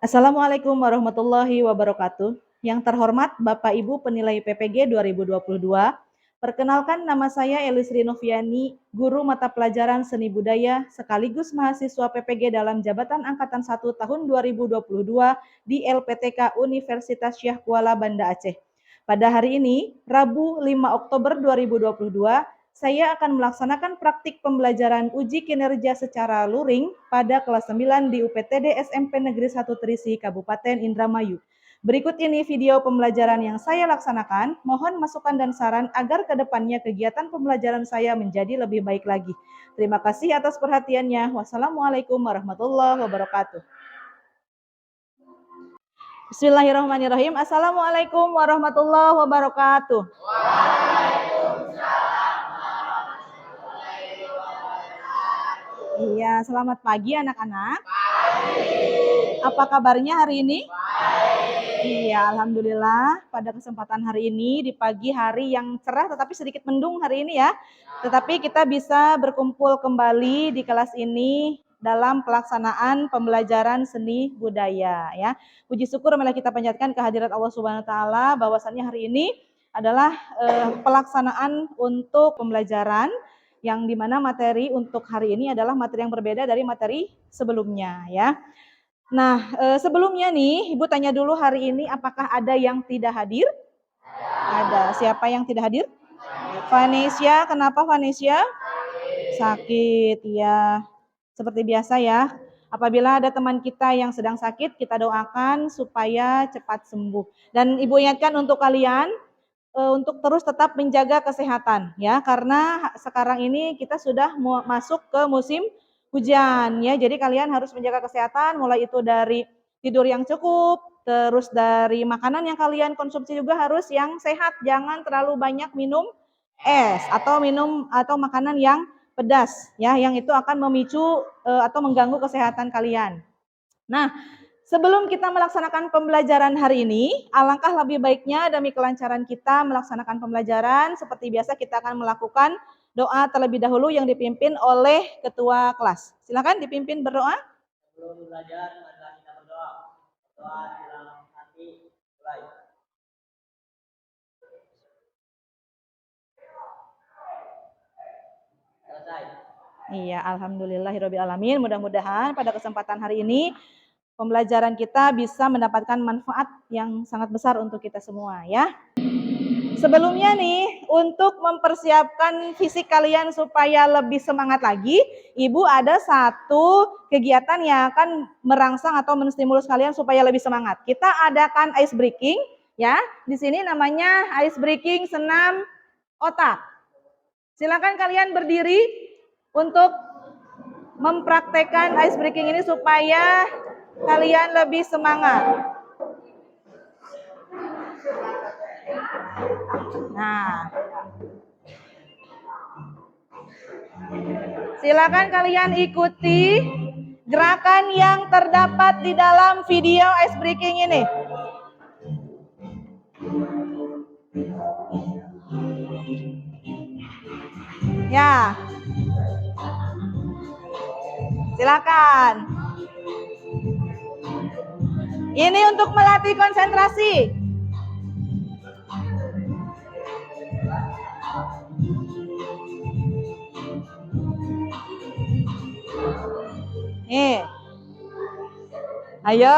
Assalamualaikum warahmatullahi wabarakatuh. Yang terhormat Bapak Ibu Penilai PPG 2022, perkenalkan nama saya Elisri Noviani, guru mata pelajaran seni budaya sekaligus mahasiswa PPG dalam jabatan Angkatan 1 tahun 2022 di LPTK Universitas Syah Kuala Banda Aceh. Pada hari ini, Rabu 5 Oktober 2022, saya akan melaksanakan praktik pembelajaran uji kinerja secara luring pada kelas 9 di UPTD SMP Negeri 1 Trisi, Kabupaten Indramayu. Berikut ini video pembelajaran yang saya laksanakan. Mohon masukan dan saran agar ke depannya kegiatan pembelajaran saya menjadi lebih baik lagi. Terima kasih atas perhatiannya. Wassalamualaikum warahmatullahi wabarakatuh. Bismillahirrahmanirrahim. Assalamualaikum warahmatullahi wabarakatuh. Iya, selamat pagi anak-anak. Apa kabarnya hari ini? Iya, alhamdulillah pada kesempatan hari ini di pagi hari yang cerah tetapi sedikit mendung hari ini ya. Tetapi kita bisa berkumpul kembali di kelas ini dalam pelaksanaan pembelajaran seni budaya ya. Puji syukur marilah kita panjatkan kehadirat Allah Subhanahu wa taala bahwasannya hari ini adalah pelaksanaan untuk pembelajaran yang dimana materi untuk hari ini adalah materi yang berbeda dari materi sebelumnya ya. Nah, sebelumnya nih, Ibu tanya dulu hari ini apakah ada yang tidak hadir? Ada. Siapa yang tidak hadir? Vanesia, kenapa Vanesia? Sakit, ya. Seperti biasa ya. Apabila ada teman kita yang sedang sakit, kita doakan supaya cepat sembuh. Dan Ibu ingatkan untuk kalian, untuk terus tetap menjaga kesehatan ya, karena sekarang ini kita sudah masuk ke musim hujan ya, jadi kalian harus menjaga kesehatan mulai itu dari tidur yang cukup, terus dari makanan yang kalian konsumsi juga harus yang sehat, jangan terlalu banyak minum es atau makanan yang pedas ya, yang itu akan memicu atau mengganggu kesehatan kalian. Nah, sebelum kita melaksanakan pembelajaran hari ini, alangkah lebih baiknya demi kelancaran kita melaksanakan pembelajaran, seperti biasa kita akan melakukan doa terlebih dahulu yang dipimpin oleh ketua kelas. Silakan dipimpin berdoa. Sebelum belajar, marilah kita berdoa. Doa di dalam hati, mulai. Selesai. Iya, alhamdulillahirabbil alamin. Mudah-mudahan pada kesempatan hari ini pembelajaran kita bisa mendapatkan manfaat yang sangat besar untuk kita semua ya. Sebelumnya nih, untuk mempersiapkan fisik kalian supaya lebih semangat lagi, Ibu ada satu kegiatan yang akan merangsang atau menstimulus kalian supaya lebih semangat. Kita adakan ice breaking ya. Di sini namanya ice breaking senam otak. Silakan kalian berdiri untuk mempraktekkan ice breaking ini supaya kalian lebih semangat. Nah, silakan kalian ikuti gerakan yang terdapat di dalam video ice breaking ini. Ya, silakan. Ini untuk melatih konsentrasi. Nih. Ayo.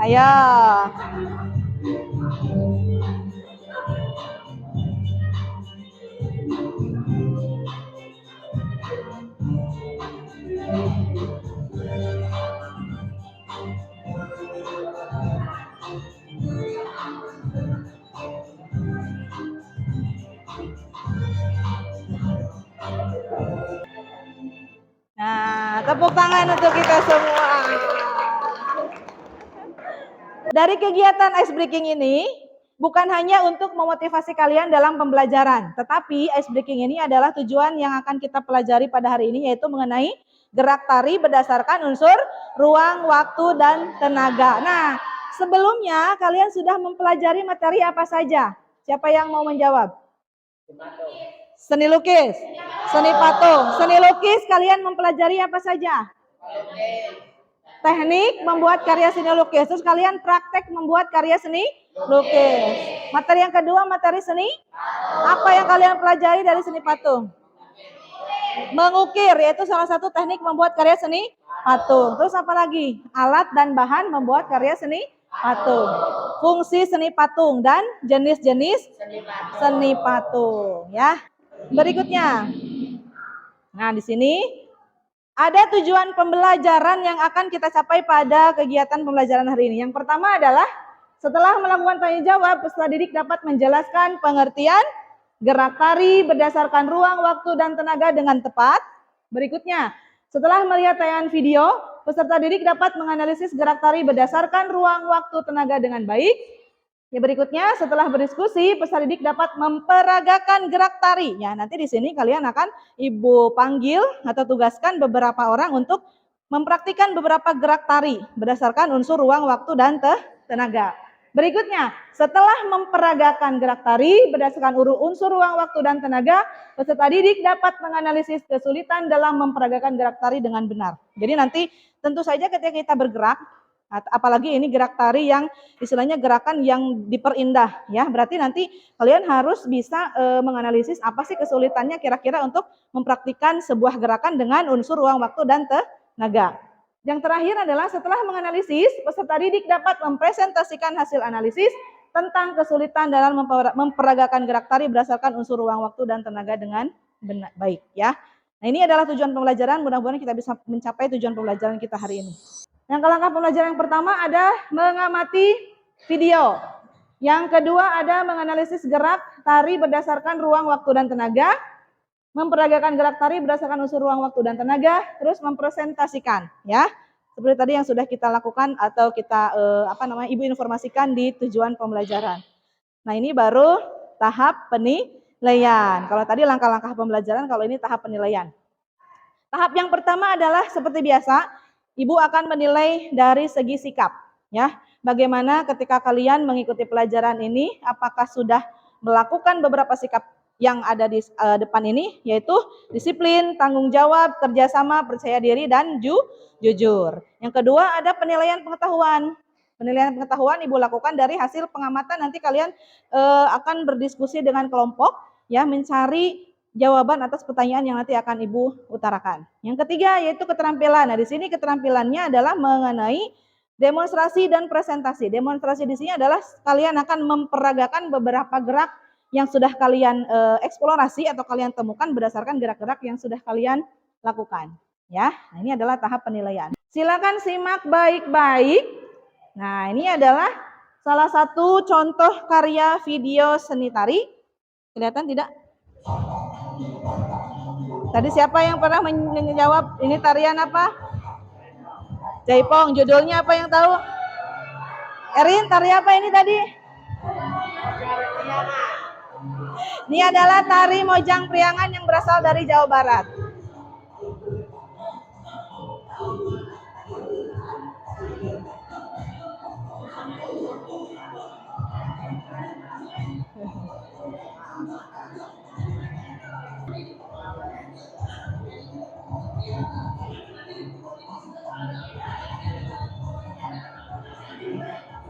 Ayo. Nah, tepuk tangan untuk kita semua. Dari kegiatan ice breaking ini, bukan hanya untuk memotivasi kalian dalam pembelajaran, tetapi ice breaking ini adalah tujuan yang akan kita pelajari pada hari ini, yaitu mengenai gerak tari berdasarkan unsur ruang, waktu, dan tenaga. Nah, sebelumnya kalian sudah mempelajari materi apa saja? Siapa yang mau menjawab? Seni lukis, seni patung. Seni lukis kalian mempelajari apa saja? Teknik membuat karya seni lukis. Terus kalian praktek membuat karya seni lukis. Materi yang kedua, materi seni. Apa yang kalian pelajari dari seni patung? Mengukir, yaitu salah satu teknik membuat karya seni patung. Terus apa lagi? Alat dan bahan membuat karya seni patung. Fungsi seni patung dan jenis-jenis seni patung, ya. Berikutnya. Nah, di sini ada tujuan pembelajaran yang akan kita capai pada kegiatan pembelajaran hari ini. Yang pertama adalah setelah melakukan tanya jawab, peserta didik dapat menjelaskan pengertian gerak tari berdasarkan ruang, waktu, dan tenaga dengan tepat. Berikutnya, setelah melihat tayangan video, peserta didik dapat menganalisis gerak tari berdasarkan ruang, waktu, tenaga dengan baik. Yang berikutnya, setelah berdiskusi, peserta didik dapat memperagakan gerak tari. Ya, nanti di sini kalian akan Ibu panggil atau tugaskan beberapa orang untuk mempraktikkan beberapa gerak tari berdasarkan unsur ruang, waktu, dan tenaga. Berikutnya, setelah memperagakan gerak tari berdasarkan unsur ruang, waktu, dan tenaga, peserta didik dapat menganalisis kesulitan dalam memperagakan gerak tari dengan benar. Jadi nanti tentu saja ketika kita bergerak, apalagi ini gerak tari yang istilahnya gerakan yang diperindah, ya, berarti nanti kalian harus bisa menganalisis apa sih kesulitannya kira-kira untuk mempraktikkan sebuah gerakan dengan unsur ruang, waktu, dan tenaga. Yang terakhir adalah setelah menganalisis, peserta didik dapat mempresentasikan hasil analisis tentang kesulitan dalam memperagakan gerak tari berdasarkan unsur ruang, waktu, dan tenaga dengan baik, ya. Nah, ini adalah tujuan pembelajaran, mudah-mudahan kita bisa mencapai tujuan pembelajaran kita hari ini. Yang langkah pembelajaran yang pertama ada mengamati video. Yang kedua ada menganalisis gerak tari berdasarkan ruang, waktu, dan tenaga. Memperagakan gerak tari berdasarkan unsur ruang, waktu, dan tenaga. Terus mempresentasikan, ya. Seperti tadi yang sudah kita lakukan atau kita Ibu informasikan di tujuan pembelajaran. Nah, ini baru tahap penilaian. Kalau tadi langkah-langkah pembelajaran, kalau ini tahap penilaian. Tahap yang pertama adalah seperti biasa, Ibu akan menilai dari segi sikap, ya. Bagaimana ketika kalian mengikuti pelajaran ini, apakah sudah melakukan beberapa sikap yang ada di depan ini, yaitu disiplin, tanggung jawab, kerjasama, percaya diri, dan jujur. Yang kedua ada penilaian pengetahuan. Penilaian pengetahuan Ibu lakukan dari hasil pengamatan, nanti kalian akan berdiskusi dengan kelompok, ya, mencari jawaban atas pertanyaan yang nanti akan Ibu utarakan. Yang ketiga yaitu keterampilan. Nah, di sini keterampilannya adalah mengenai demonstrasi dan presentasi. Demonstrasi di sini adalah kalian akan memperagakan beberapa gerak yang sudah kalian eksplorasi atau kalian temukan berdasarkan gerak-gerak yang sudah kalian lakukan, ya. Nah, ini adalah tahap penilaian. Silakan simak baik-baik. Nah, ini adalah salah satu contoh karya video seni tari. Kelihatan tidak? Tadi siapa yang pernah menjawab ini tarian apa? Jaipong. Judulnya apa yang tahu? Erin, tari apa ini tadi? Ini adalah tari Mojang Priangan yang berasal dari Jawa Barat.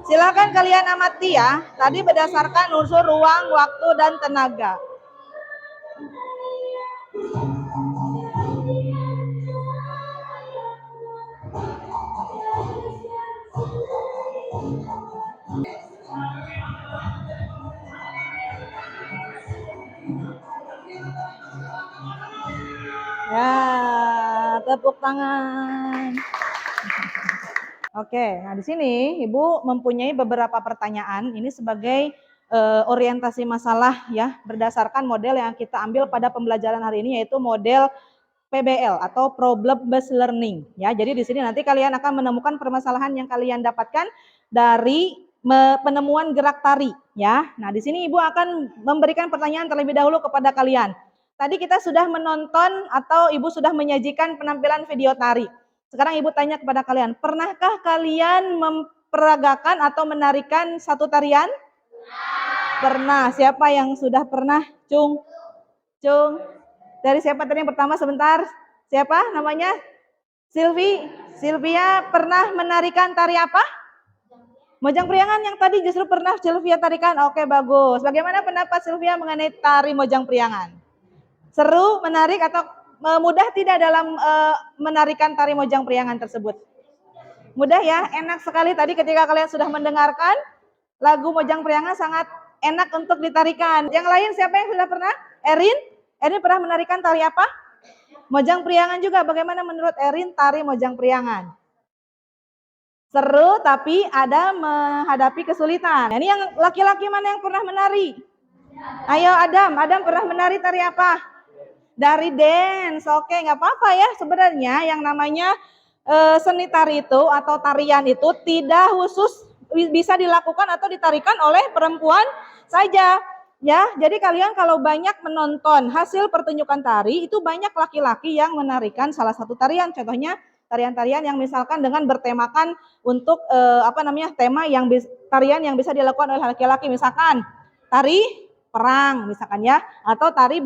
Silakan kalian amati, ya. Tadi berdasarkan unsur ruang, waktu, dan tenaga. Ya, tepuk tangan. Oke, nah di sini Ibu mempunyai beberapa pertanyaan. Ini sebagai orientasi masalah, ya, berdasarkan model yang kita ambil pada pembelajaran hari ini, yaitu model PBL atau Problem Based Learning, ya. Jadi di sini nanti kalian akan menemukan permasalahan yang kalian dapatkan dari penemuan gerak tari ya. Nah, di sini Ibu akan memberikan pertanyaan terlebih dahulu kepada kalian. Tadi kita sudah menonton atau Ibu sudah menyajikan penampilan video tari. Sekarang Ibu tanya kepada kalian, pernahkah kalian memperagakan atau menarikan satu tarian? Pernah. Siapa yang sudah pernah? Cung. Dari siapa tadi yang pertama sebentar? Siapa namanya? Sylvia pernah menarikan tari apa? Mojang Priangan yang tadi justru pernah Sylvia tarikan. Oke, bagus. Bagaimana pendapat Sylvia mengenai tari Mojang Priangan? Seru, menarik atau mudah tidak dalam menarikan tari Mojang Priangan tersebut? Mudah ya, enak sekali tadi ketika kalian sudah mendengarkan lagu Mojang Priangan sangat enak untuk ditarikan. Yang lain siapa yang sudah pernah? Erin? Erin pernah menarikan tari apa? Mojang Priangan juga. Bagaimana menurut Erin tari Mojang Priangan? Seru tapi ada menghadapi kesulitan. Ini yang laki-laki mana yang pernah menari? Ayo Adam pernah menari tari apa? Dari dance. Oke, nggak apa-apa ya. Sebenarnya yang namanya seni tari itu atau tarian itu tidak khusus bisa dilakukan atau ditarikan oleh perempuan saja. Ya, jadi kalian kalau banyak menonton hasil pertunjukan tari itu banyak laki-laki yang menarikan salah satu tarian. Contohnya tarian-tarian yang misalkan dengan bertemakan untuk tema yang tarian yang bisa dilakukan oleh laki-laki, misalkan tari perang misalkan ya, atau tari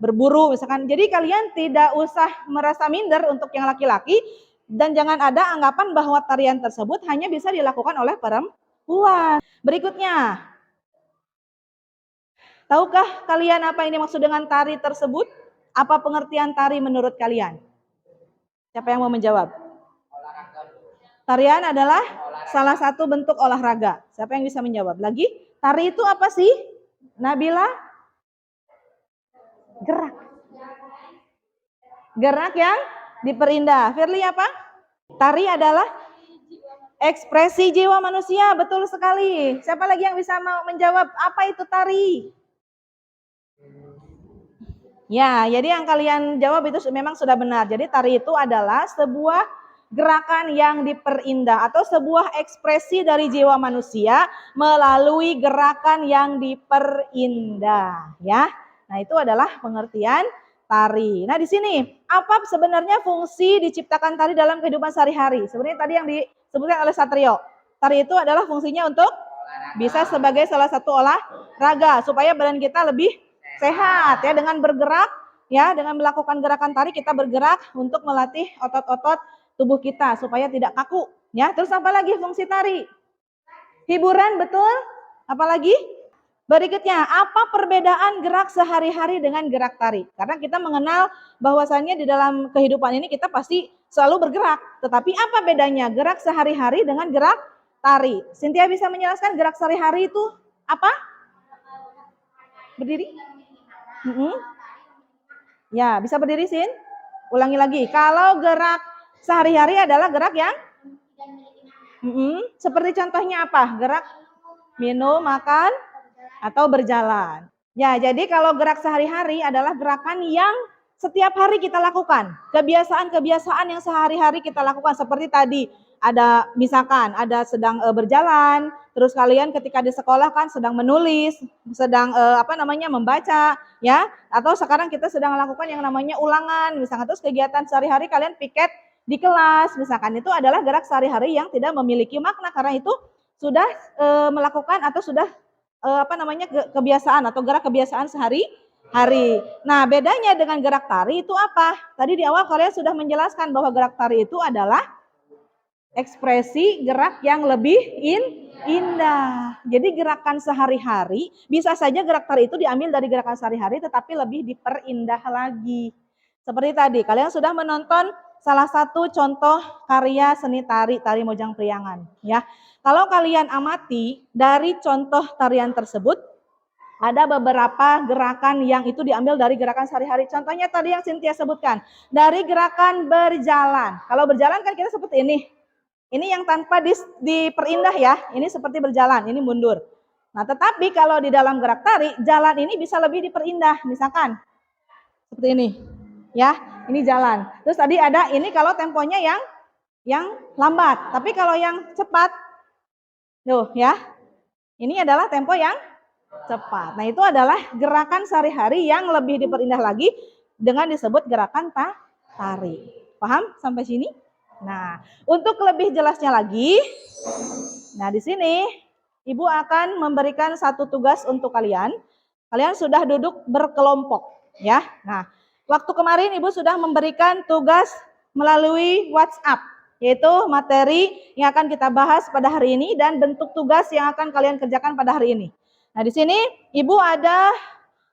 berburu misalkan. Jadi kalian tidak usah merasa minder untuk yang laki-laki dan jangan ada anggapan bahwa tarian tersebut hanya bisa dilakukan oleh perempuan. Berikutnya, tahukah kalian apa ini maksud dengan tari tersebut? Apa pengertian tari menurut kalian? Siapa yang mau menjawab? Tarian adalah salah satu bentuk olahraga. Siapa yang bisa menjawab? Lagi, tari itu apa sih? Nabila? Gerak. Gerak yang diperindah. Firly apa? Tari adalah ekspresi jiwa manusia. Betul sekali. Siapa lagi yang bisa mau menjawab apa itu tari? Ya, jadi yang kalian jawab itu memang sudah benar. Jadi tari itu adalah sebuah gerakan yang diperindah atau sebuah ekspresi dari jiwa manusia melalui gerakan yang diperindah, ya. Nah, itu adalah pengertian tari. Nah, di sini apa sebenarnya fungsi diciptakan tari dalam kehidupan sehari-hari? Sebenarnya tadi yang disebutkan oleh Satrio. Tari itu adalah fungsinya untuk bisa sebagai salah satu olahraga supaya badan kita lebih sehat ya, dengan bergerak ya, dengan melakukan gerakan tari kita bergerak untuk melatih otot-otot tubuh kita supaya tidak kaku ya. Terus apa lagi fungsi tari? Hiburan, betul? Apalagi? Berikutnya, apa perbedaan gerak sehari-hari dengan gerak tari? Karena kita mengenal bahwasannya di dalam kehidupan ini kita pasti selalu bergerak. Tetapi apa bedanya gerak sehari-hari dengan gerak tari? Cynthia bisa menjelaskan gerak sehari-hari itu apa? Berdiri? Ya, bisa berdiri, Sin? Ulangi lagi. Kalau gerak sehari-hari adalah gerak yang seperti contohnya apa? Gerak minum, makan, atau berjalan. Ya, jadi kalau gerak sehari-hari adalah gerakan yang setiap hari kita lakukan. Kebiasaan-kebiasaan yang sehari-hari kita lakukan. Seperti tadi, ada misalkan ada sedang berjalan, terus kalian ketika di sekolah kan sedang menulis, sedang membaca, ya. Atau sekarang kita sedang melakukan yang namanya ulangan, misalkan. Terus kegiatan sehari-hari kalian piket di kelas, misalkan, itu adalah gerak sehari-hari yang tidak memiliki makna karena itu sudah melakukan atau sudah kebiasaan atau gerak kebiasaan sehari-hari. Nah, bedanya dengan gerak tari itu apa? Tadi di awal kalian sudah menjelaskan bahwa gerak tari itu adalah ekspresi gerak yang lebih indah. Jadi gerakan sehari-hari, bisa saja gerak tari itu diambil dari gerakan sehari-hari tetapi lebih diperindah lagi. Seperti tadi, kalian sudah menonton salah satu contoh karya seni tari Mojang Priangan, ya. Kalau kalian amati dari contoh tarian tersebut, ada beberapa gerakan yang itu diambil dari gerakan sehari-hari. Contohnya tadi yang Cynthia sebutkan, dari gerakan berjalan. Kalau berjalan kan kita seperti ini. Ini yang tanpa diperindah ya, ini seperti berjalan, ini mundur. Nah, tetapi kalau di dalam gerak tari, jalan ini bisa lebih diperindah. Misalkan, seperti ini. Ya, ini jalan. Terus tadi ada ini kalau temponya yang lambat. Tapi kalau yang cepat, Tuh ya, ini adalah tempo yang cepat. Nah, itu adalah gerakan sehari-hari yang lebih diperindah lagi dengan disebut gerakan tari. Paham sampai sini? Nah, untuk lebih jelasnya lagi, nah di sini Ibu akan memberikan satu tugas untuk kalian. Kalian sudah duduk berkelompok, ya. Nah, waktu kemarin Ibu sudah memberikan tugas melalui WhatsApp, yaitu materi yang akan kita bahas pada hari ini dan bentuk tugas yang akan kalian kerjakan pada hari ini. Nah, di sini Ibu ada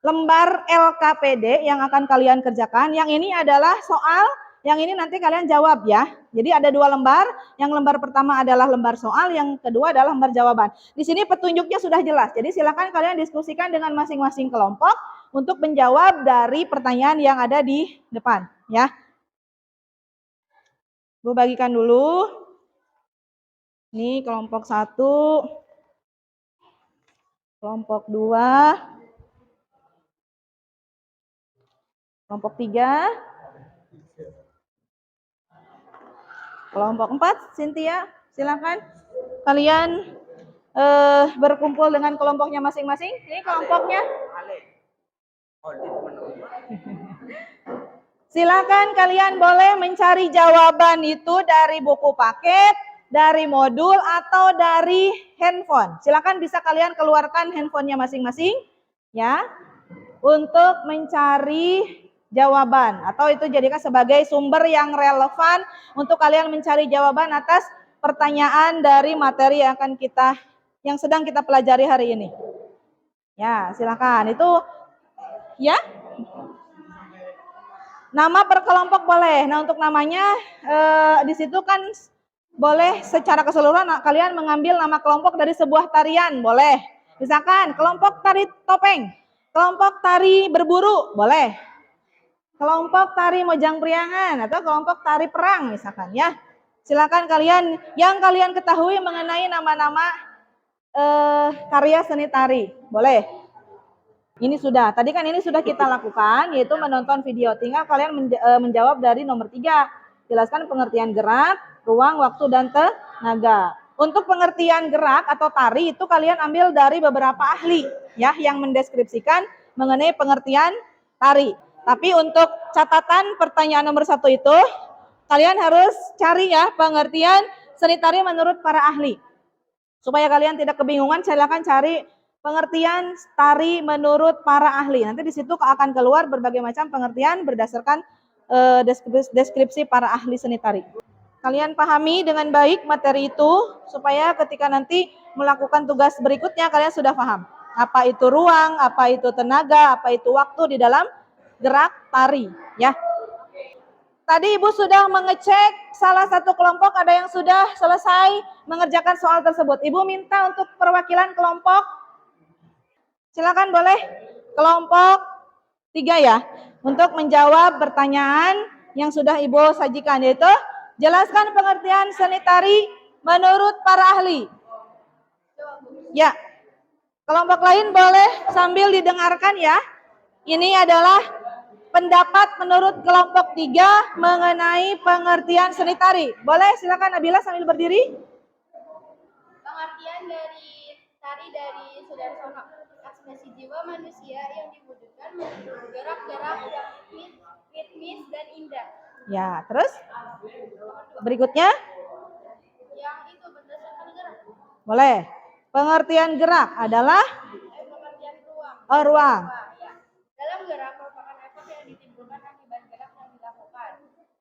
lembar LKPD yang akan kalian kerjakan. Yang ini adalah soal, yang ini nanti kalian jawab ya. Jadi ada dua lembar, yang lembar pertama adalah lembar soal, yang kedua adalah lembar jawaban. Di sini petunjuknya sudah jelas, jadi silakan kalian diskusikan dengan masing-masing kelompok untuk menjawab dari pertanyaan yang ada di depan ya. Bu bagikan dulu. Ini kelompok 1, kelompok 2, kelompok 3, kelompok 4, Cynthia, silakan kalian berkumpul dengan kelompoknya masing-masing. Ini kelompoknya. Silakan kalian boleh mencari jawaban itu dari buku paket, dari modul, atau dari handphone. Silakan bisa kalian keluarkan handphonenya masing-masing ya untuk mencari jawaban, atau itu jadikan sebagai sumber yang relevan untuk kalian mencari jawaban atas pertanyaan dari materi yang sedang kita pelajari hari ini. Ya, silakan. Itu ya. Nama per kelompok boleh. Nah, untuk namanya di situ kan boleh secara keseluruhan kalian mengambil nama kelompok dari sebuah tarian, boleh. Misalkan kelompok tari topeng, kelompok tari berburu, boleh. Kelompok tari mojang priangan atau kelompok tari perang misalkan ya. Silakan kalian yang kalian ketahui mengenai nama-nama karya seni tari, boleh. Ini sudah, tadi kan ini sudah kita lakukan, yaitu menonton video. Tinggal kalian menjawab dari nomor 3. Jelaskan pengertian gerak, ruang, waktu, dan tenaga. Untuk pengertian gerak atau tari itu kalian ambil dari beberapa ahli ya yang mendeskripsikan mengenai pengertian tari. Tapi untuk catatan pertanyaan nomor 1 itu, kalian harus cari ya pengertian seni tari menurut para ahli. Supaya kalian tidak kebingungan, silakan cari pengertian tari menurut para ahli. Nanti di situ akan keluar berbagai macam pengertian berdasarkan deskripsi para ahli seni tari. Kalian pahami dengan baik materi itu supaya ketika nanti melakukan tugas berikutnya kalian sudah paham. Apa itu ruang, apa itu tenaga, apa itu waktu di dalam gerak tari, ya. Tadi Ibu sudah mengecek salah satu kelompok ada yang sudah selesai mengerjakan soal tersebut. Ibu minta untuk perwakilan kelompok. Silakan boleh kelompok 3 ya. Untuk menjawab pertanyaan yang sudah Ibu sajikan, yaitu jelaskan pengertian seni tari menurut para ahli. Ya. Kelompok lain boleh sambil didengarkan ya. Ini adalah pendapat menurut kelompok 3 mengenai pengertian seni tari. Boleh silakan Nabila sambil berdiri. Pengertian dari tari dari Sudarsono, ekspresi jiwa manusia yang diwujudkan melalui gerak-gerak yang ritmis dan indah. Ya, terus berikutnya? Yang itu berdasarkan gerak. Boleh. Pengertian gerak adalah Pengertian ruang. Oh, ruang. Ya. Dalam gerak merupakan efek yang ditimbulkan akibat gerak yang dilakukan.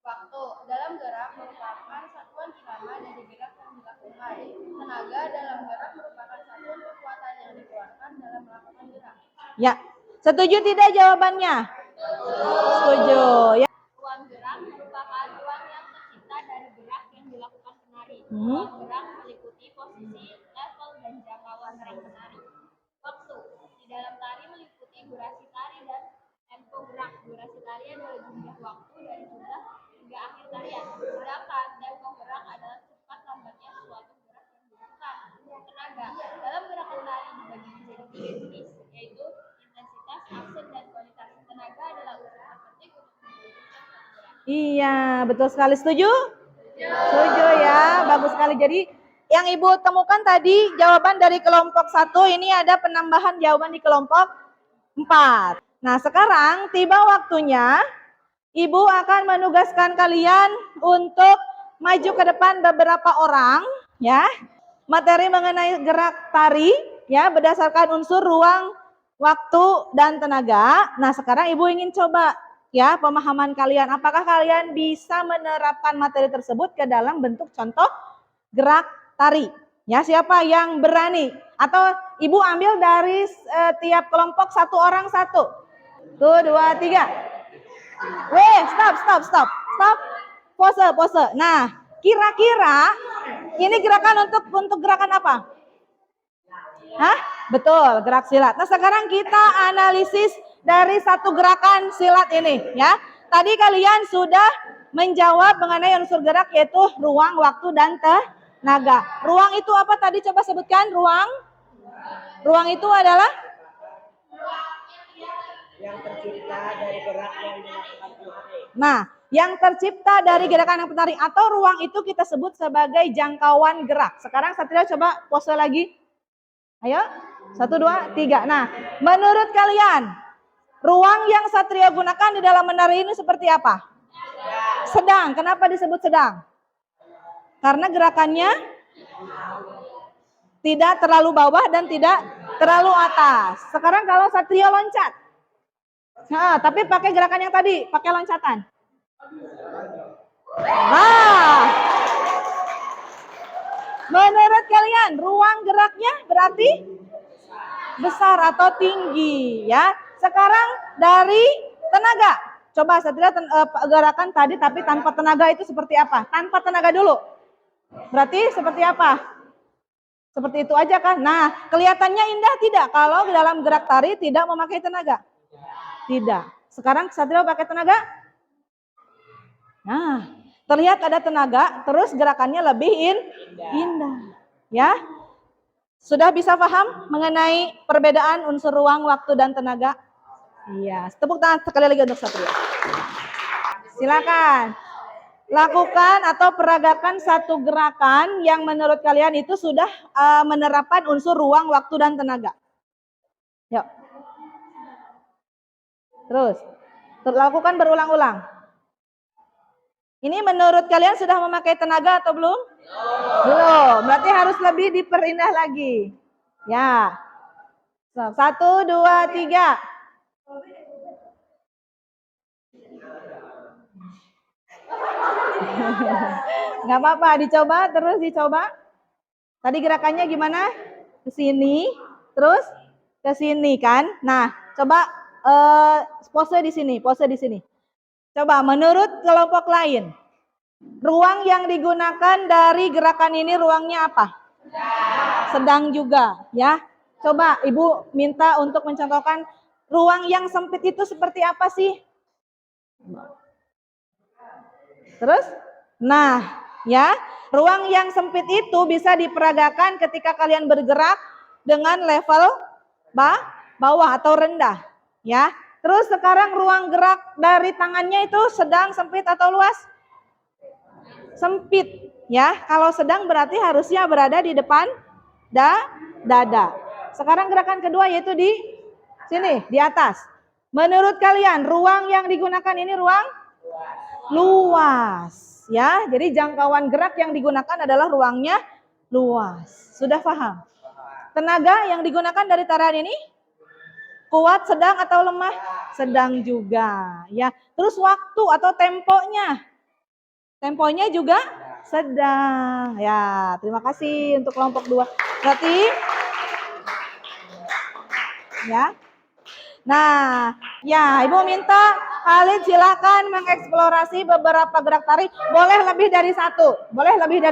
Waktu dalam gerak merupakan satuan irama dari gerak yang dilakukan. Tenaga dalam gerak merupakan satuan kekuatan yang dikeluarkan dalam melakukan gerak. Ya. Setuju tidak jawabannya? Setuju. Ya. Ruang gerak merupakan ruang yang tercipta dari gerak yang dilakukan penari. Ruang gerak meliputi posisi, level, dan jangkauan tari penari. Waktu di dalam tari meliputi durasi tari dan tempo gerak. Durasi tari adalah jumlah waktu dari jumlah hingga akhir tarian. Sedangkan tempo gerak adalah cepat lambatnya suatu gerak yang dilakukan. Tenaga dalam gerakan tari dibagi menjadi 3 jenis, yaitu intensitas, aksen, dan kualitas. Tenaga adalah unsur terpenting untuk mewujudkan suatu gerak. Iya, betul sekali. Setuju? Setuju ya, bagus sekali. Jadi yang Ibu temukan tadi jawaban dari kelompok 1, ini ada penambahan jawaban di kelompok 4. Nah, sekarang tiba waktunya Ibu akan menugaskan kalian untuk maju ke depan beberapa orang, ya. Materi mengenai gerak tari, ya, berdasarkan unsur ruang, waktu, dan tenaga. Nah, sekarang Ibu ingin coba, ya, pemahaman kalian. Apakah kalian bisa menerapkan materi tersebut ke dalam bentuk contoh gerak tari? Ya, siapa yang berani? Atau Ibu ambil dari tiap kelompok satu orang satu. Tuh, 2, 3. Weh, stop. Pose. Nah, kira-kira ini gerakan untuk gerakan apa? Hah? Betul, gerak silat. Nah, sekarang kita analisis dari satu gerakan silat ini, ya. Tadi kalian sudah menjawab mengenai unsur gerak yaitu ruang, waktu, dan tenaga. Ruang itu apa tadi? Coba sebutkan ruang. Ruang itu adalah yang tercipta dari gerak yang dilakukan penari. Nah, yang tercipta dari gerakan yang penari atau ruang itu kita sebut sebagai jangkauan gerak. Sekarang Satria coba pose lagi. Ayo, 1, 2, 3. Nah, menurut kalian, ruang yang Satria gunakan di dalam menari ini seperti apa? Sedang. Kenapa disebut sedang? Karena gerakannya tidak terlalu bawah dan tidak terlalu atas. Sekarang kalau Satria loncat. Nah, tapi pakai gerakan yang tadi, pakai loncatan. Nah, menurut kalian ruang geraknya berarti besar atau tinggi, ya. Sekarang dari tenaga. Coba Satria gerakan tadi tapi tanpa tenaga itu seperti apa? Tanpa tenaga dulu. Berarti seperti apa? Seperti itu aja kan? Nah, kelihatannya indah tidak kalau dalam gerak tari tidak memakai tenaga? Tidak. Sekarang Satria pakai tenaga? Nah, terlihat ada tenaga, terus gerakannya lebih indah. Ya? Sudah bisa paham mengenai perbedaan unsur ruang, waktu, dan tenaga? Iya. Tepuk tangan sekali lagi untuk Satria. Silakan. Lakukan atau peragakan satu gerakan yang menurut kalian itu sudah menerapkan unsur ruang, waktu, dan tenaga. Yuk. Terus lakukan berulang-ulang. Ini menurut kalian sudah memakai tenaga atau belum? Belum. Berarti harus lebih diperindah lagi. Ya. 1, 2, 3. Nggak apa-apa, terus dicoba. Tadi gerakannya gimana? Ke sini, terus ke sini kan? Nah, coba pose di sini. Coba menurut kelompok lain, ruang yang digunakan dari gerakan ini ruangnya apa? Sedang juga, ya. Coba Ibu minta untuk mencontohkan ruang yang sempit itu seperti apa sih? Terus? Nah, ya, ruang yang sempit itu bisa diperagakan ketika kalian bergerak dengan level bawah atau rendah, ya. Terus sekarang ruang gerak dari tangannya itu sedang, sempit, atau luas? Sempit, ya. Kalau sedang berarti harusnya berada di depan dada. Sekarang gerakan kedua yaitu di sini, di atas. Menurut kalian, ruang yang digunakan ini ruang luas, ya. Jadi jangkauan gerak yang digunakan adalah ruangnya luas. Sudah paham? Tenaga yang digunakan dari tarian ini kuat, sedang, atau lemah? Sedang juga, ya. Terus waktu atau temponya juga sedang, ya. Terima kasih untuk kelompok 2. Berarti ya. Nah, ya, Ibu minta Khalid silakan mengeksplorasi beberapa gerak tari. Boleh lebih dari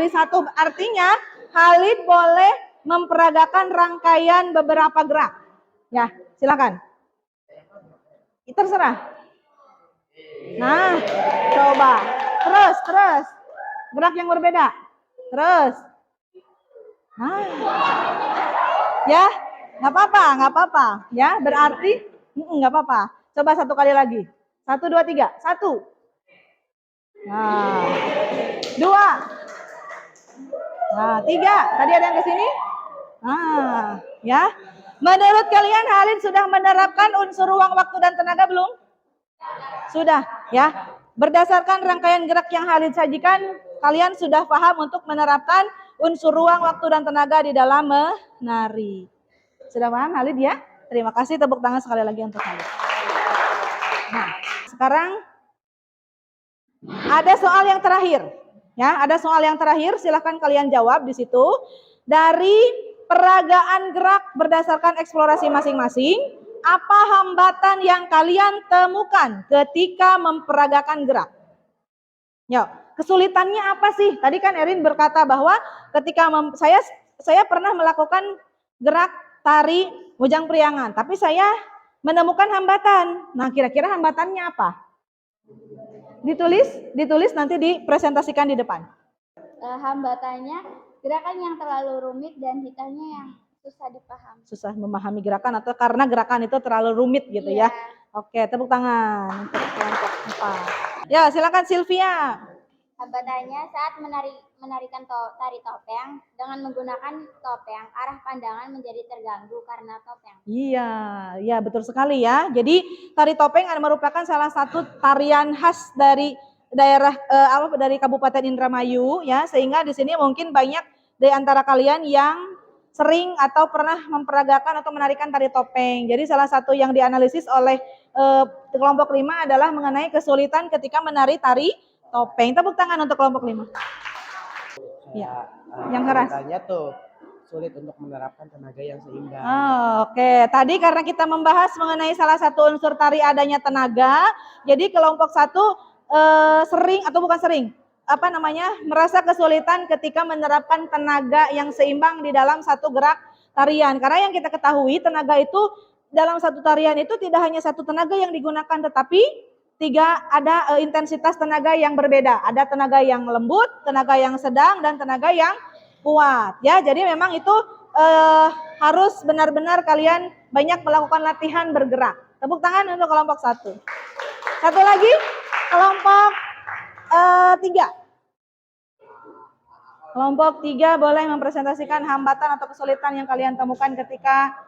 satu. Artinya Khalid boleh memperagakan rangkaian beberapa gerak. Ya, silakan. Terserah. Nah, coba. Terus. Gerak yang berbeda. Terus. Nah. Ya, nggak apa-apa. Ya, berarti nggak apa-apa. Coba satu kali lagi. 1, 2, 3. 1. Nah. 2. Nah, 3. Tadi ada yang ke sini? Nah, ya. Menurut kalian Halid sudah menerapkan unsur ruang, waktu, dan tenaga belum? Sudah, ya. Berdasarkan rangkaian gerak yang Halid sajikan, kalian sudah paham untuk menerapkan unsur ruang, waktu, dan tenaga di dalam menari. Sudah paham Halid ya? Terima kasih, tepuk tangan sekali lagi untuk Halid. Nah, sekarang ada soal yang terakhir. Ya, ada soal yang terakhir, silahkan kalian jawab di situ. Dari peragaan gerak berdasarkan eksplorasi masing-masing, apa hambatan yang kalian temukan ketika memperagakan gerak? Yo, kesulitannya apa sih? Tadi kan Erin berkata bahwa ketika saya pernah melakukan gerak tari Bujang Priangan, tapi saya menemukan hambatan. Nah, kira-kira hambatannya apa? Ditulis nanti dipresentasikan di depan. Hambatannya gerakan yang terlalu rumit dan detailnya yang susah dipahami. Susah memahami gerakan atau karena gerakan itu terlalu rumit gitu ya. Oke, tepuk tangan untuk kelompok 4. Ya, silakan Sylvia. Hambatannya saat menarikan tari topeng dengan menggunakan topeng, arah pandangan menjadi terganggu karena topeng. Iya, ya betul sekali ya. Jadi tari topeng merupakan salah satu tarian khas dari daerah dari Kabupaten Indramayu ya, sehingga di sini mungkin banyak di antara kalian yang sering atau pernah memperagakan atau menarikan tari topeng. Jadi salah satu yang dianalisis oleh kelompok 5 adalah mengenai kesulitan ketika menari tari topeng. Tepuk tangan untuk kelompok 5. Ya, yang keras. Katanya tuh sulit untuk menerapkan tenaga yang seimbang. Oke. Tadi karena kita membahas mengenai salah satu unsur tari adanya tenaga, jadi kelompok 1 sering atau bukan sering, merasa kesulitan ketika menerapkan tenaga yang seimbang di dalam satu gerak tarian. Karena yang kita ketahui tenaga itu dalam satu tarian itu tidak hanya satu tenaga yang digunakan, tetapi ada intensitas tenaga yang berbeda. Ada tenaga yang lembut, tenaga yang sedang, dan tenaga yang kuat. Ya, jadi memang itu harus benar-benar kalian banyak melakukan latihan bergerak. Tepuk tangan untuk kelompok 1. Satu lagi, kelompok 3. Kelompok 3 boleh mempresentasikan hambatan atau kesulitan yang kalian temukan ketika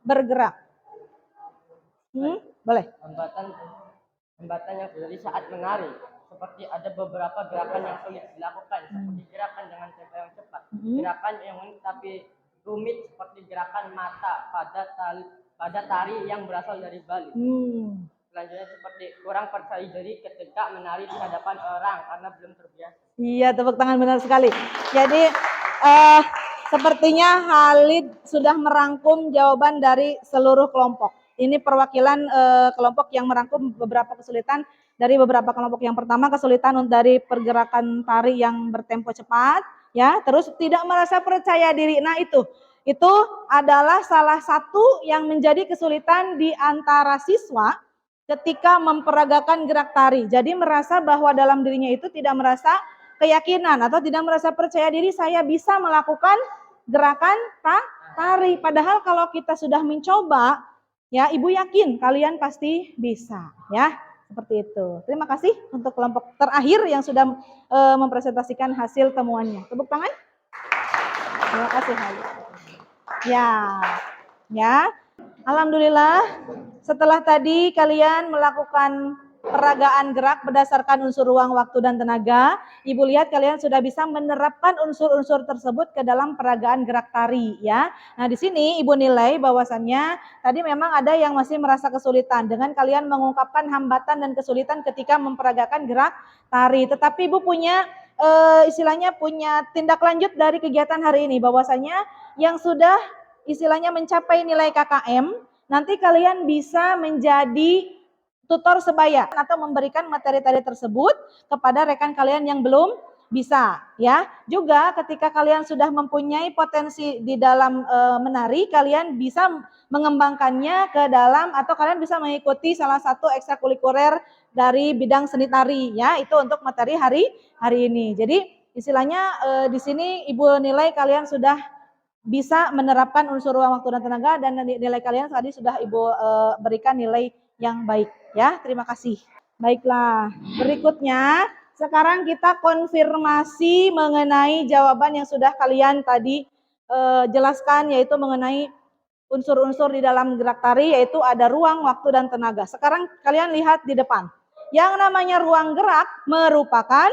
bergerak. Boleh. Hambatan yang terjadi saat menari, seperti ada beberapa gerakan yang sulit dilakukan, seperti gerakan dengan tempo yang cepat, gerakan yang unik tapi rumit seperti gerakan mata pada tari yang berasal dari Bali. Selanjutnya seperti kurang percaya diri ketika menari di hadapan orang karena belum terbiasa. Iya, tepuk tangan, benar sekali. Jadi sepertinya Halid sudah merangkum jawaban dari seluruh kelompok. Ini perwakilan kelompok yang merangkum beberapa kesulitan dari beberapa kelompok. Yang pertama, kesulitan dari pergerakan tari yang bertempo cepat, ya, terus tidak merasa percaya diri. Nah, itu adalah salah satu yang menjadi kesulitan di antara siswa ketika memperagakan gerak tari. Jadi merasa bahwa dalam dirinya itu tidak merasa keyakinan atau tidak merasa percaya diri saya bisa melakukan gerakan tari. Padahal kalau kita sudah mencoba, ya, Ibu yakin kalian pasti bisa, ya. Seperti itu. Terima kasih untuk kelompok terakhir yang sudah mempresentasikan hasil temuannya. Tepuk tangan. Terima kasih, Halid. Ya. Alhamdulillah, setelah tadi kalian melakukan peragaan gerak berdasarkan unsur ruang, waktu, dan tenaga, Ibu lihat kalian sudah bisa menerapkan unsur-unsur tersebut ke dalam peragaan gerak tari, ya. Nah, di sini Ibu nilai bahwasannya tadi memang ada yang masih merasa kesulitan dengan kalian mengungkapkan hambatan dan kesulitan ketika memperagakan gerak tari. Tetapi Ibu punya punya tindak lanjut dari kegiatan hari ini, bahwasannya yang sudah istilahnya mencapai nilai KKM, nanti kalian bisa menjadi tutor sebaya atau memberikan materi tari tersebut kepada rekan kalian yang belum bisa, ya. Juga ketika kalian sudah mempunyai potensi di dalam menari, kalian bisa mengembangkannya ke dalam atau kalian bisa mengikuti salah satu ekstrakurikuler dari bidang seni tari, ya. Itu untuk materi hari ini. Jadi istilahnya di sini Ibu nilai kalian sudah bisa menerapkan unsur ruang, waktu, dan tenaga, dan nilai kalian tadi sudah Ibu berikan nilai yang baik, ya. Terima kasih. Baiklah, berikutnya Sekarang kita konfirmasi mengenai jawaban yang sudah kalian tadi jelaskan, yaitu mengenai unsur-unsur di dalam gerak tari, yaitu ada ruang, waktu, dan tenaga. Sekarang kalian lihat di depan. Yang namanya ruang gerak merupakan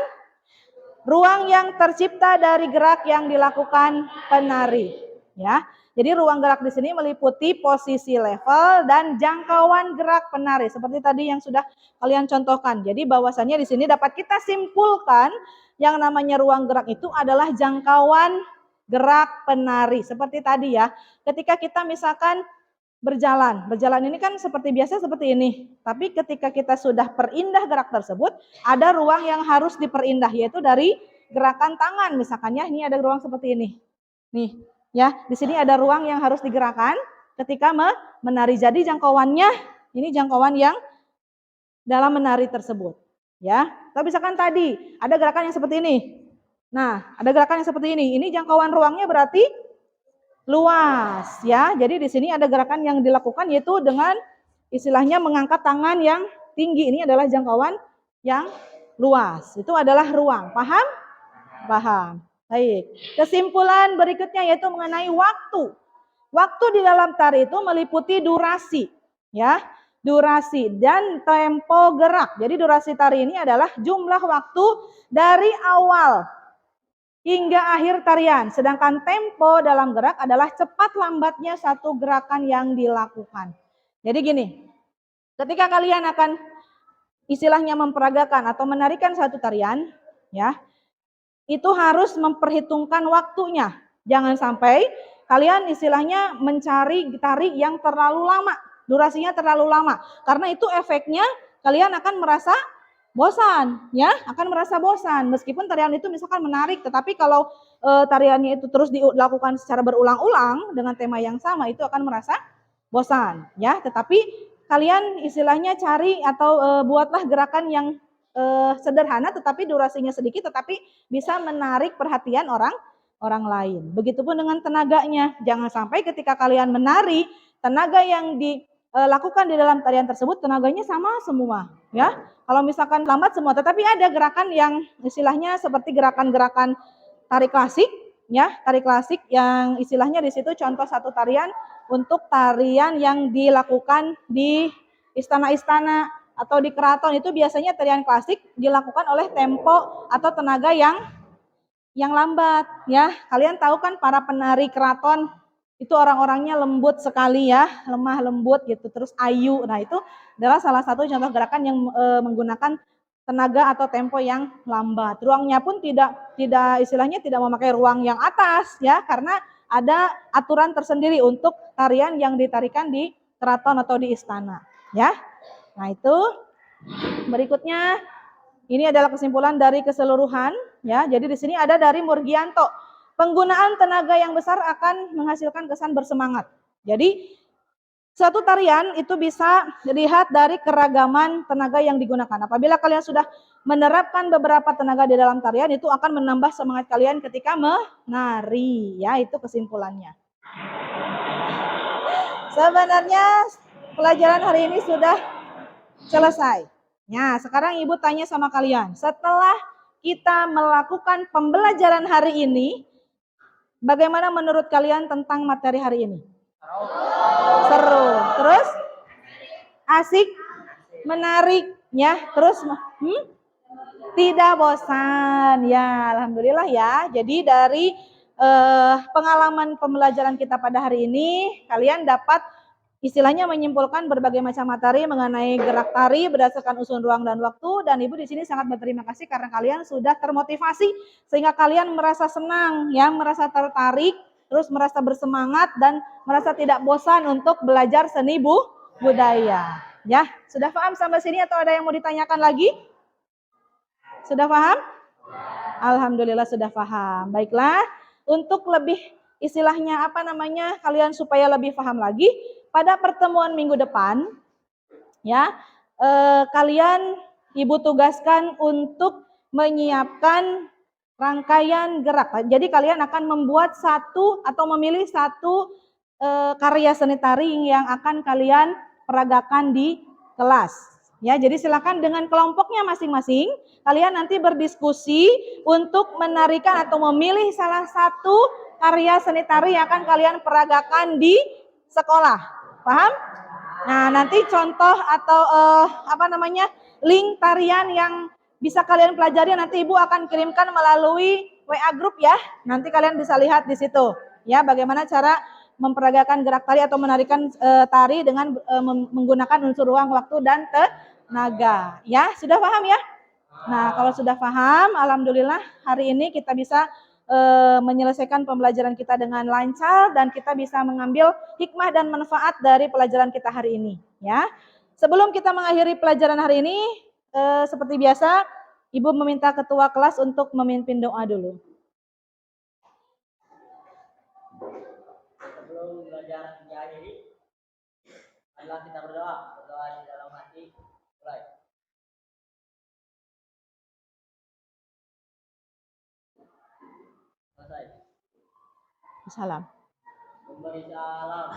ruang yang tercipta dari gerak yang dilakukan penari. Ya, jadi ruang gerak di sini meliputi posisi, level, dan jangkauan gerak penari. Seperti tadi yang sudah kalian contohkan. Jadi bahwasannya di sini dapat kita simpulkan yang namanya ruang gerak itu adalah jangkauan gerak penari. Seperti tadi ya, ketika kita misalkan berjalan ini kan seperti biasa seperti ini. Tapi ketika kita sudah perindah gerak tersebut, ada ruang yang harus diperindah, yaitu dari gerakan tangan. Misalkan ya, ini ada ruang seperti ini. Nih, ya, di sini ada ruang yang harus digerakkan ketika menari. Jadi jangkauannya, ini jangkauan yang dalam menari tersebut. Ya, tapi misalkan tadi ada gerakan yang seperti ini. Nah, ada gerakan yang seperti ini. Ini jangkauan ruangnya berarti luas, ya. Jadi di sini ada gerakan yang dilakukan, yaitu dengan istilahnya mengangkat tangan yang tinggi. Ini adalah jangkauan yang luas. Itu adalah ruang. Paham? Paham. Baik. Kesimpulan berikutnya yaitu mengenai waktu. Waktu di dalam tari itu meliputi durasi, ya. Durasi dan tempo gerak. Jadi durasi tari ini adalah jumlah waktu dari awal hingga akhir tarian. Sedangkan tempo dalam gerak adalah cepat lambatnya satu gerakan yang dilakukan. Jadi gini, ketika kalian akan istilahnya memperagakan atau menarikan satu tarian, ya, itu harus memperhitungkan waktunya. Jangan sampai kalian istilahnya mencari tari yang terlalu lama, durasinya terlalu lama. Karena itu efeknya kalian akan merasa bosan, ya, akan merasa bosan. Meskipun tarian itu misalkan menarik, tetapi kalau tariannya itu terus dilakukan secara berulang-ulang dengan tema yang sama, itu akan merasa bosan, ya. Tetapi kalian istilahnya cari atau buatlah gerakan yang sederhana, tetapi durasinya sedikit, tetapi bisa menarik perhatian orang lain. Begitupun dengan tenaganya. Jangan sampai ketika kalian menari, tenaga yang dilakukan di dalam tarian tersebut tenaganya sama semua, ya. Kalau misalkan lambat semua, tetapi ada gerakan yang istilahnya seperti gerakan-gerakan tari klasik, ya, tari klasik yang istilahnya di situ contoh satu tarian untuk tarian yang dilakukan di istana-istana atau di keraton. Itu biasanya tarian klasik dilakukan oleh tempo atau tenaga yang lambat, ya. Kalian tahu kan para penari keraton itu orang-orangnya lembut sekali, ya, lemah lembut gitu, terus ayu. Nah, itu adalah salah satu contoh gerakan yang menggunakan tenaga atau tempo yang lambat. Ruangnya pun tidak istilahnya tidak memakai ruang yang atas, ya, karena ada aturan tersendiri untuk tarian yang ditarikan di keraton atau di istana, ya. Nah, itu berikutnya ini adalah kesimpulan dari keseluruhan, ya. Jadi di sini ada dari Murgianto. Penggunaan tenaga yang besar akan menghasilkan kesan bersemangat. Jadi suatu tarian itu bisa dilihat dari keragaman tenaga yang digunakan. Apabila kalian sudah menerapkan beberapa tenaga di dalam tarian, itu akan menambah semangat kalian ketika menari, ya. Itu kesimpulannya. Sebenarnya pelajaran hari ini sudah selesai. Nah, sekarang Ibu tanya sama kalian, setelah kita melakukan pembelajaran hari ini, bagaimana menurut kalian tentang materi hari ini? Seru. Terus? Asik? Menarik? Ya, terus? Tidak bosan. Ya, alhamdulillah ya. Jadi dari pengalaman pembelajaran kita pada hari ini, kalian dapat istilahnya menyimpulkan berbagai macam materi mengenai gerak tari berdasarkan unsur ruang dan waktu. Dan Ibu di sini sangat berterima kasih karena kalian sudah termotivasi sehingga kalian merasa senang, ya, merasa tertarik, terus merasa bersemangat dan merasa tidak bosan untuk belajar seni budaya. Ya, sudah paham sampai sini atau ada yang mau ditanyakan lagi? Sudah paham? Alhamdulillah sudah paham. Baiklah, untuk lebih istilahnya kalian supaya lebih paham lagi, pada pertemuan minggu depan, ya, kalian Ibu tugaskan untuk menyiapkan rangkaian gerak. Jadi kalian akan membuat satu atau memilih satu karya seni tari yang akan kalian peragakan di kelas. Ya, jadi silakan dengan kelompoknya masing-masing, kalian nanti berdiskusi untuk menarikan atau memilih salah satu karya seni tari yang akan kalian peragakan di sekolah. Paham? Nah, nanti contoh atau link tarian yang bisa kalian pelajari nanti Ibu akan kirimkan melalui WA grup ya. Nanti kalian bisa lihat di situ ya bagaimana cara memperagakan gerak tari atau menarikan tari dengan menggunakan unsur ruang, waktu dan tenaga. Ya, sudah paham ya? Nah, kalau sudah paham, alhamdulillah hari ini kita bisa menyelesaikan pembelajaran kita dengan lancar dan kita bisa mengambil hikmah dan manfaat dari pelajaran kita hari ini. Ya, sebelum kita mengakhiri pelajaran hari ini, seperti biasa, Ibu meminta ketua kelas untuk memimpin doa dulu. Sebelum belajar diakhiri, adalah kita berdoa di dalam hati. Mulai. Selesai. Salam. Memberi salam.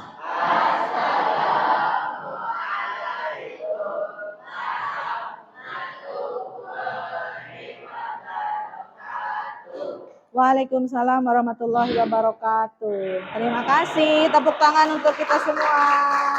Waalaikumsalam warahmatullahi wabarakatuh. Terima kasih. Tepuk tangan untuk kita semua.